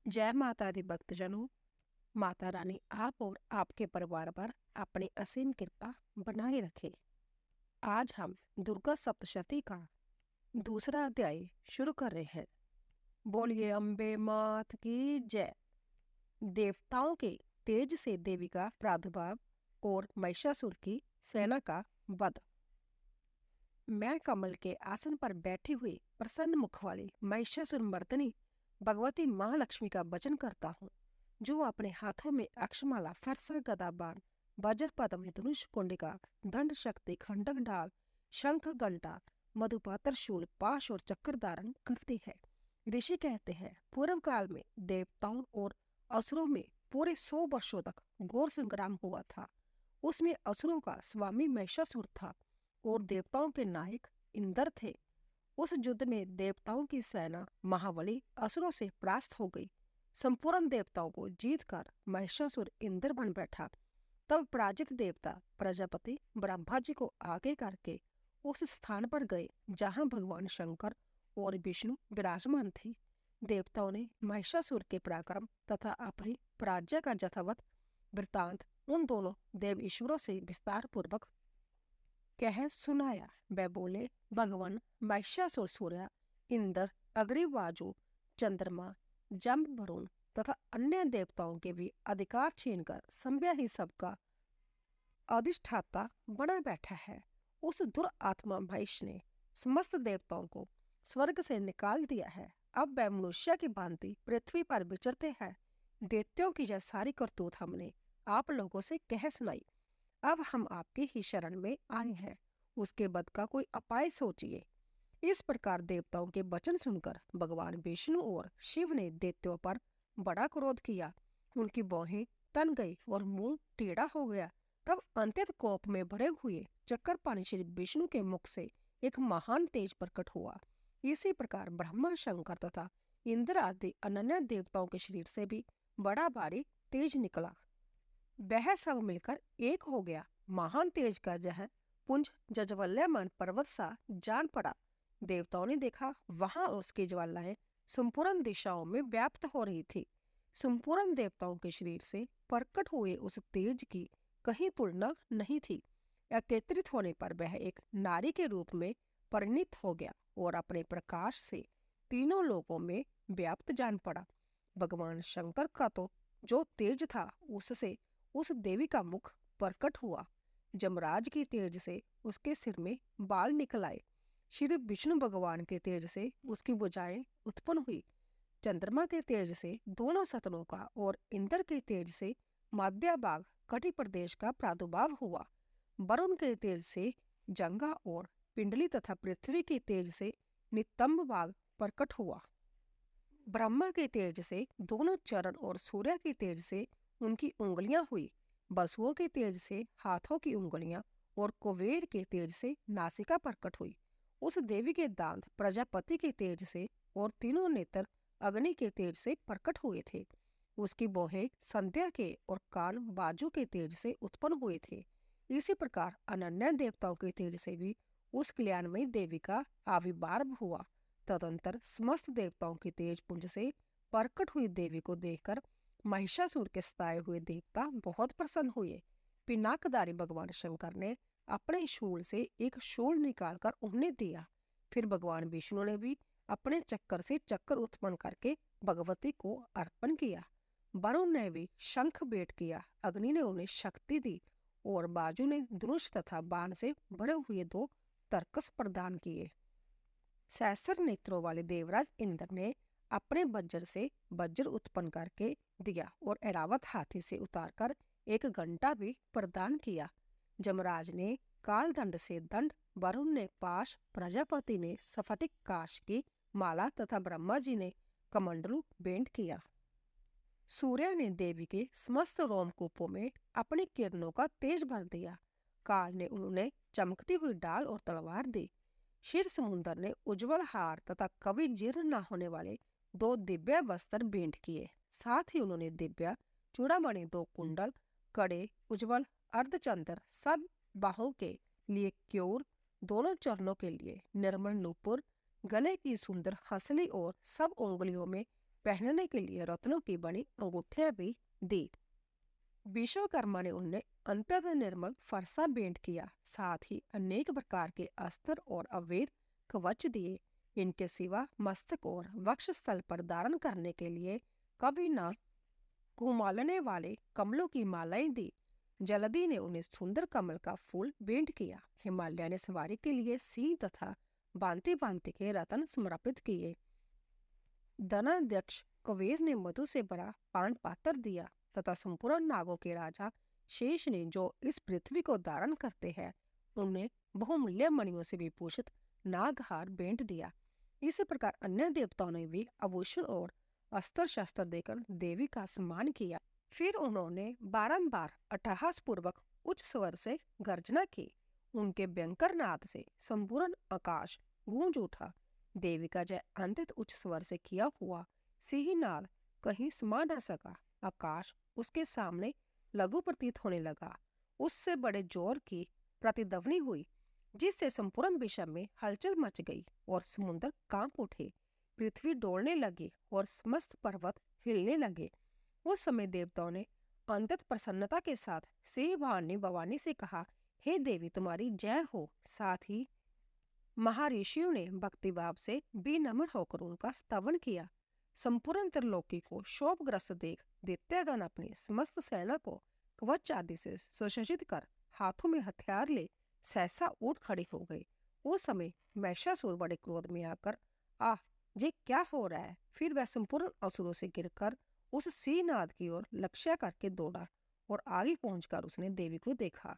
जय माता दी भक्तजनों। माता रानी आप और आपके परिवार पर अपनी असीम कृपा बनाए रखे। आज हम दुर्गा सप्तशती का दूसरा अध्याय शुरू कर रहे हैं। बोलिए अम्बे मात की जय। देवताओं के तेज से देवी का प्रादुर्भाव और महिषासुर की सेना का वध। मैं कमल के आसन पर बैठी हुई प्रसन्न मुख वाली महिषासुर मर्दनी भगवती महालक्ष्मी का वचन करता हूँ, जो अपने हाथों में अक्षमाला, फरसा, गदा, बाण, वज्र, पद्म, धनुष, कुंडिका, दंड, शक्ति, खंडक, ढाल, शंख, घंटा, मधुपात्र, शूल, पाश और चक्र धारण करती है। ऋषि कहते हैं, पूर्व काल में देवताओं और असुरों में पूरे 100 वर्षों तक घोर संग्राम हुआ था। उसमें असुरों का स्वामी महिषासुर था और देवताओं के नायक इंद्र थे। उस युद्ध में देवताओं की सेना महाबली असुरों से परास्त हो गई। संपूर्ण देवताओं को जीतकर महिषासुर इंद्र बन बैठा। तब पराजित देवता प्रजापति ब्रह्मा जी को आगे करके उस स्थान पर गए जहां भगवान शंकर और विष्णु विराजमान थे। देवताओं ने महिषासुर के पराक्रम तथा अपनी पराजय का यथावत वृतांत उन दोनों देव ईश्वरों से विस्तार पूर्वक कह सुनाया। वे बोले, भगवान महिषासुर सूर्य, इंद्र, अग्निवाजु, चंद्रमा, जम, वरुण तथा अन्य देवताओं के भी अधिकार छीनकर संभ्या ही सबका अधिष्ठाता बना बैठा है। उस दुरात्मा महिष ने समस्त देवताओं को स्वर्ग से निकाल दिया है। अब वह मनुष्य की भांति पृथ्वी पर विचरते हैं। दैत्यों की यह सारी करतूत हमने आप लोगों से कह सुनाई। अब हम आपकी ही शरण में आए हैं। उसके बद का कोई उपाय सोचिए। इस प्रकार देवताओं के वचन सुनकर भगवान विष्णु और शिव ने दैत्यों पर बड़ा क्रोध किया। उनकी भौहें तन गई और मुंह टेढ़ा हो गया। तब अत्यंत कोप में भरे हुए चक्रपाणी श्री विष्णु के मुख से एक महान तेज प्रकट हुआ। इसी प्रकार ब्रह्मा, शंकर तथा इंद्र आदि अनन्य देवताओं के शरीर से भी बड़ा भारी तेज निकला। वह सब मिलकर एक हो गया। महान तेज का यह पुंज जज्वल्यमान पर्वत सा जान पड़ा। देवताओं ने देखा, वहां उसकी ज्वालाएं संपूर्ण दिशाओं में व्याप्त हो रही थी। संपूर्ण देवताओं के शरीर से प्रकट हुए उस तेज की कहीं तुलना नहीं थी। एकत्रित होने पर वह एक नारी के रूप में परिणित हो गया और अपने प्रकाश से तीनों लोकों में व्याप्त जान पड़ा। भगवान शंकर का तो जो तेज था, उससे उस देवी का मुख प्रकट हुआ। जमराज की तेज से उसके सिर में बाल निकल आए। श्री विष्णु भगवान के तेज से उसकी भुजाएं उत्पन्न हुई। चंद्रमा के तेज से दोनों सतनों का और इंद्र के तेज से मध्य भाग कटि प्रदेश का प्रादुर्भाव हुआ। वरुण के तेज से जंगा और पिंडली तथा पृथ्वी के तेज से नितंब भाग प्रकट हुआ। ब्रह्मा के तेज से दोनों चरण और सूर्य के तेज से उनकी उंगलियां हुई। वसुओं के तेज से हाथों की उंगलियां और कुबेर के तेज से नासिका प्रकट हुई। उस देवी के दांत प्रजापति के तेज से और तीनों नेत्र अग्नि के तेज से प्रकट हुए थे। उसकी भौहें संध्या के और कान बाजू के तेज से उत्पन्न हुए थे। इसी प्रकार अनन्य देवताओं के तेज से भी उस कल्याणमयी देवी का आविर्भाव हुआ। तदंतर समस्त देवताओं की तेज पुंज से प्रकट हुई देवी को देखकर महिषासुर के सताए हुए देवता बहुत प्रसन्न हुए। पिनाकधारी भगवान शंकर ने अपने शूल से एक शूल निकालकर उन्हें दिया। फिर भगवान विष्णु ने भी अपने चक्कर से चक्कर उत्पन्न करके भगवती को अर्पण किया। वरुण ने भी शंख भेंट किया। अग्नि ने उन्हें शक्ति दी और बाजू ने धनुष तथा बाण से भरे हुए 2 तरकस प्रदान किए। सहस्र नेत्रों वाले देवराज इंद्र ने अपने वज्र से वज्र उत्पन्न करके दिया और ऐरावत हाथी से उतारकर एक घंटा भी प्रदान किया। जमराज ने कालदंड से दंड, वरुण ने पाश, प्रजापति ने स्फटिक काश की माला तथा ब्रह्मा जी ने कमंडलू भेंट किया। सूर्य ने देवी के समस्त रोमकूपों में अपनी किरणों का तेज भर दिया। काल ने उन्हें चमकती हुई डाल और तलवार दी। क्षीर समुद्र ने उज्जवल हार तथा कभी जीर्ण न होने वाले 2 दिव्य वस्त्र भेंट किए। साथ ही उन्होंने दिव्य चूड़ामणि, 2 कुंडल, कड़े, उज्जवल अर्धचंद्र, सब बाहों के लिए क्योर, दोनों चरणों के लिए निर्मल नूपुर, गले की सुंदर हंसली और सब उंगलियों में पहनने के लिए रत्नों की बनी अंगूठियां भी दी। विश्वकर्मा ने उन्हें अत्यंत निर्मल फरसा भेंट किया, साथ ही अनेक प्रकार के अस्त्र और अवैध कवच दिए। इनके सिवा मस्तक और वक्ष स्थल पर धारण करने के लिए कभी न घुमालने वाले कमलों की मालाएं दी। जल्दी ने उन्हें सुंदर कमल का फूल भेंट किया। हिमालय ने सवारी के लिए सिंह तथा भांति भांति के रत्न समर्पित किए। धनाध्यक्ष कुबेर ने मधु से भरा पान पात्र दिया तथा संपूर्ण नागों के राजा शेष ने, जो इस पृथ्वी को धारण करते हैं, उन्हें बहुमूल्य मणियों से विभूषित नागहार भेंट दिया। इसी प्रकार अन्य देवताओं ने भी आभूषण और अस्त्र शस्त्र देकर देवी का सम्मान किया। फिर उन्होंने बारंबार अट्टहास पूर्वक उच्च स्वर से गर्जना की। उनके भयंकर नाद से संपूर्ण आकाश गूंज उठा। देवी का जय अत्यंत उच्च स्वर से किया हुआ सिंहनाद कहीं समा न सका। आकाश उसके सामने लघु प्रतीत होने लगा। उससे बड़े जोर की प्रतिध्वनि हुई, जिससे संपूर्ण विश्व में हलचल मच गई और समुद्र कांप उठे। पृथ्वी डोलने लगी और समस्त पर्वत हिलने लगे। उस समय देवताओं ने अत्यंत प्रसन्नता के साथ सिंह भवानी भवानी से कहा, हे देवी, तुम्हारी जय हो। साथ ही महर्षियों ने भक्ति भाव से विनम्र होकर उनका स्तवन किया। संपूर्ण त्रिलोकी को शोभग्रस्त देख दैत्यगण अपनी समस्त सेना को कवच आदि से सुसज्जित कर हाथों में हथियार ले सहसा उठ खड़े हो गए। उस समय महिषासुर बड़े क्रोध में आकर, आह, ये क्या हो रहा है? फिर वह संपूर्ण असुरों से गिरकर उस सिंहनाद की ओर लक्ष्य करके दौड़ा और आगे पहुंचकर उसने देवी को देखा,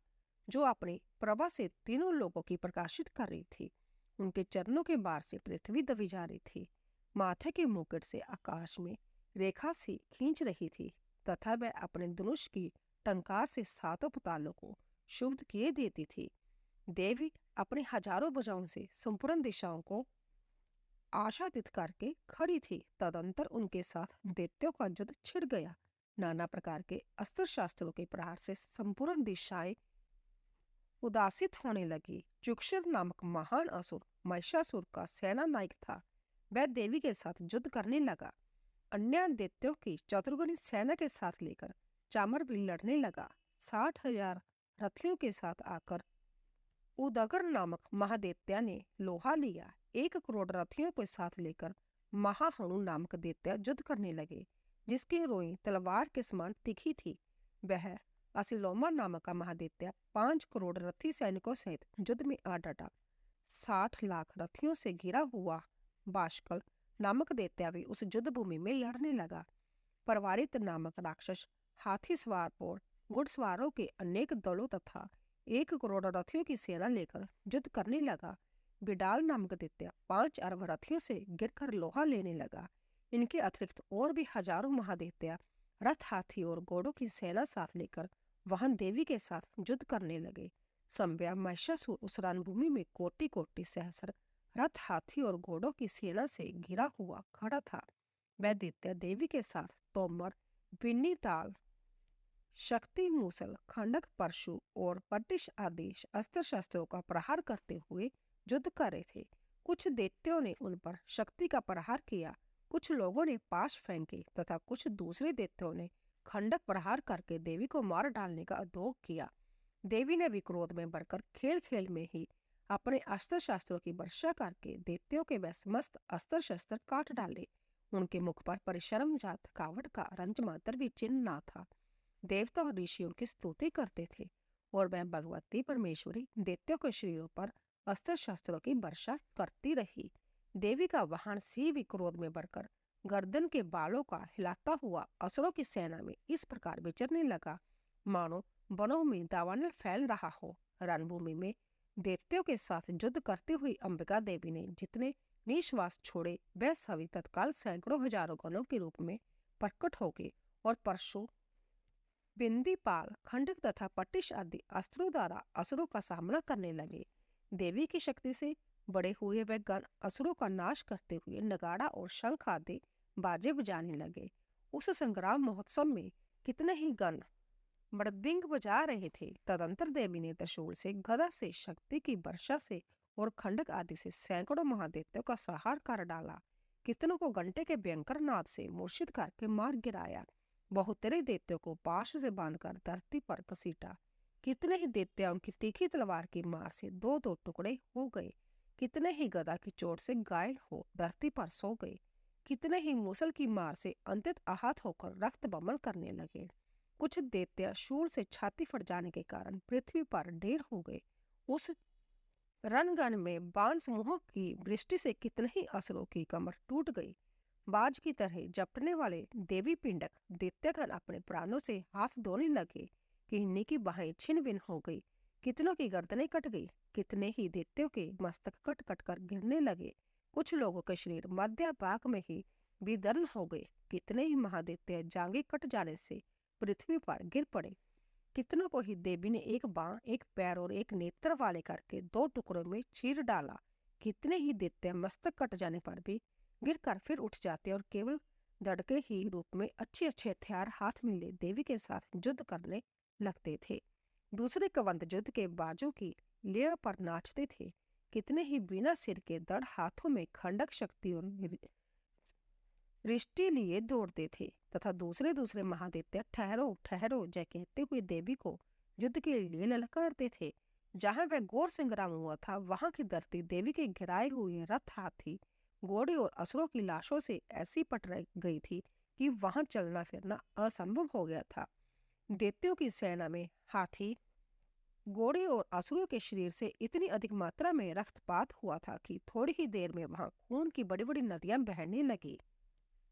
जो अपनी प्रभा से तीनों लोगों की प्रकाशित कर रही थी। उनके चरणों के बार से पृथ्वी दबी जा रही थी। माथे के मुकुट से आकाश में रेखा सी खींच रही थी तथा वह अपने धनुष की टंकार से सातों पतालों को शुद्ध किए देती थी। देवी अपने हजारों भुजाओं से संपूर्ण दिशाओं को आच्छादित करके खड़ी थी। तदंतर उनके साथ दैत्यों का युद्ध छिड़ गया। नाना प्रकार के अस्त्र शास्त्रों के प्रहार से संपूर्ण दिशाएं उदासित होने लगी। चुक्षुर नामक महान असुर महिषासुर का सेना नायक था। वह देवी के साथ युद्ध करने लगा। अन्य दैत्यों की चतुर्गुणी सेना के साथ लेकर चामर भी लड़ने लगा। 60,000 रथियों के साथ आकर उदगर नामक महादैत्य ने लोहा लिया। 1 करोड़ रथियों के साथ लेकर महाहनु नामक दैत्य युद्ध करने लगे, जिसकी रोई तलवार के समान तीखी थी। वह असिलोमा नामक का महादैत्य 5 करोड़ रथी सैनिकों सहित युद्ध में आ डटा। 60 लाख रथियों से घिरा हुआ बाष्कल नामक दैत्य भी उस युद्ध भूमि में लड़ने लगा। परवारित नामक राक्षस हाथी सवार और घुड़सवारों के अनेक दलों तथा 1 करोड़ रथियों की सेना लेकर युद्ध करने लगा। बिडाल नामक दैत्य 5 अरब रथियों से गिरकर लोहा लेने लगा। इनके अतिरिक्त और भी हजारों महादैत्य रथ, हाथी और घोड़ों की सेना साथ लेकर वहां देवी के साथ युद्ध करने लगे। संभ्या महिषासुर उस रणभूमि में कोटि कोटि सहस्र रथ, हाथी और घोड़ों की सेना से घिरा हुआ खड़ा था। वह दैत्य देवी के साथ तोमर, बिन्नी ताल, शक्ति, मूसल, खंडक, परशु और पटिश आदि अस्त्र शस्त्रों का प्रहार करते हुए युद्ध कर रहे थे। कुछ दैत्यों ने उन पर शक्ति का प्रहार किया, कुछ लोगों ने पाश फेंके तथा कुछ दूसरे दैत्यों ने खंडक प्रहार करके देवी को मार डालने का उद्योग किया। देवी ने भी क्रोध में भरकर खेल खेल में ही अपने अस्त्र शस्त्रों की वर्षा करके दैत्यों के वह समस्त अस्त्र शस्त्र काट डाले। उनके मुख पर परिश्रम जात थकावट का रंज मात्र भी चिन्ह ना था। देवता और ऋषि उनकी स्तुति करते थे और वह भगवती परमेश्वरी दैत्यों के शरीरों पर अस्त्र शस्त्रों की वर्षा करती रही। देवी का वाहन सिंह भी क्रोध में भरकर गर्दन के बालों का हिलाता हुआ असुरों की सेना में इस प्रकार विचरने लगा, मानो वनों में दावानल फैल रहा हो। रणभूमि में दैत्यों के साथ युद्ध करती हुई अंबिका देवी ने जितने निश्वास छोड़े, वह सभी तत्काल सैकड़ों हजारों गणों के रूप में प्रकट हो गए और परशु, बिंदीपाल, खंडक तथा पटिश आदि अस्त्रों द्वारा असुरों का सामना करने लगे। देवी की शक्ति से बड़े हुए वह गण असुरों का नाश करते हुए नगाड़ा और शंख आदि बाजे बजाने लगे। उस संग्राम महोत्सव में कितने ही गण मृदंग बजा रहे थे। तदंतर देवी ने त्रिशूल से, गदा से, शक्ति की वर्षा से और खंडक आदि से सैकड़ों महादैत्यों का संहार कर डाला। कितनों को घंटे के भयंकर नाद से मूर्छित करके मार गिराया। बहुतेरे दैत्यों को पाश से बांधकर धरती पर घसीटा। कितने ही दैत्य उनकी तीखी तलवार की मार से दो दो टुकड़े हो गए। कितने ही गदा की चोट से घायल हो धरती पर सो गए। कितने ही मूसल की मार से अंतित आहत होकर रक्त बमन करने लगे। कुछ दैत्य शूल से छाती फट जाने के कारण पृथ्वी पर ढेर हो गए। उस रणगण में बाण समूहों की वृष्टि से कितने ही असुरों की कमर टूट गई। बाज की तरह झपटने वाले देवी पिंडक दैत्यगण अपने प्राणों से हाथ धोने लगे। किन्हीं की बाहें छिन्न भिन्न हो गई। कितनों की गर्दनें कट गई। कितने ही दैत्यों के मस्तक कट कट कर गिरने लगे। कुछ लोगों के शरीर मध्य भाग में ही विदर्न हो गए। कितने ही महादैत्य जांघें कट जाने से पृथ्वी पर गिर पड़े। कितनों को ही देवी ने एक बांह, एक पैर और एक नेत्र वाले करके दो टुकड़ों में चीर डाला। कितने ही दैत्य मस्तक कट जाने पर भी गिरकर फिर उठ जाते और केवल दड़के ही रूप में अच्छे अच्छे हथियार हाथ में ले देवी के साथ युद्ध करने लगते थे। दूसरे कवंत युद्ध के बाजों की लेह पर नाचते थे। कितने ही बिना सिर के दड़ हाथों में खंडक शक्ति और रिष्टि लिए दौड़ते थे तथा दूसरे दूसरे महादैत्य ठहरो ठहरो जय कहते हुए देवी को युद्ध के लिए ललकारते थे। जहां वह घोर संग्राम हुआ था वहां की धरती देवी के गिराए हुए रथ, हाथी, घोड़े और असुरों की लाशों से ऐसी पट गई थी कि वहां चलना फिरना असंभव हो गया था। दैत्यों की सेना में हाथी, घोड़े और असुरों के शरीर से इतनी अधिक मात्रा में रक्तपात हुआ था कि थोड़ी ही देर में वहां खून की बड़ी बड़ी नदियां बहने लगी।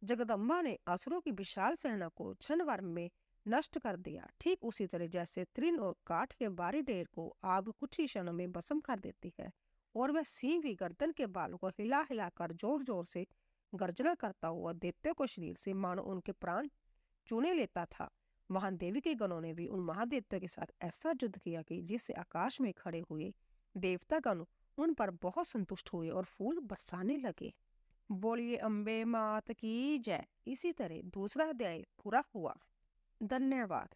जगदम्बा ने असुरों की विशाल सेना को क्षण भर में नष्ट कर दिया, ठीक उसी तरह जैसे तृण और काठ के भारी ढेर को आग कुछ ही क्षणों में भस्म कर देती है। और वह सिंह भी गर्दन के बालों को हिला हिला कर जोर जोर से गर्जना करता हुआ दैत्यों को शरीर से मानो उनके प्राण चूने लेता था। वहां देवी के गणों ने भी उन महादैत्यों के साथ ऐसा युद्ध किया कि जिससे आकाश में खड़े हुए देवतागण उन पर बहुत संतुष्ट हुए और फूल बरसाने लगे। बोलिए अम्बे मात की जय। इसी तरह दूसरा अध्याय पूरा हुआ। धन्यवाद।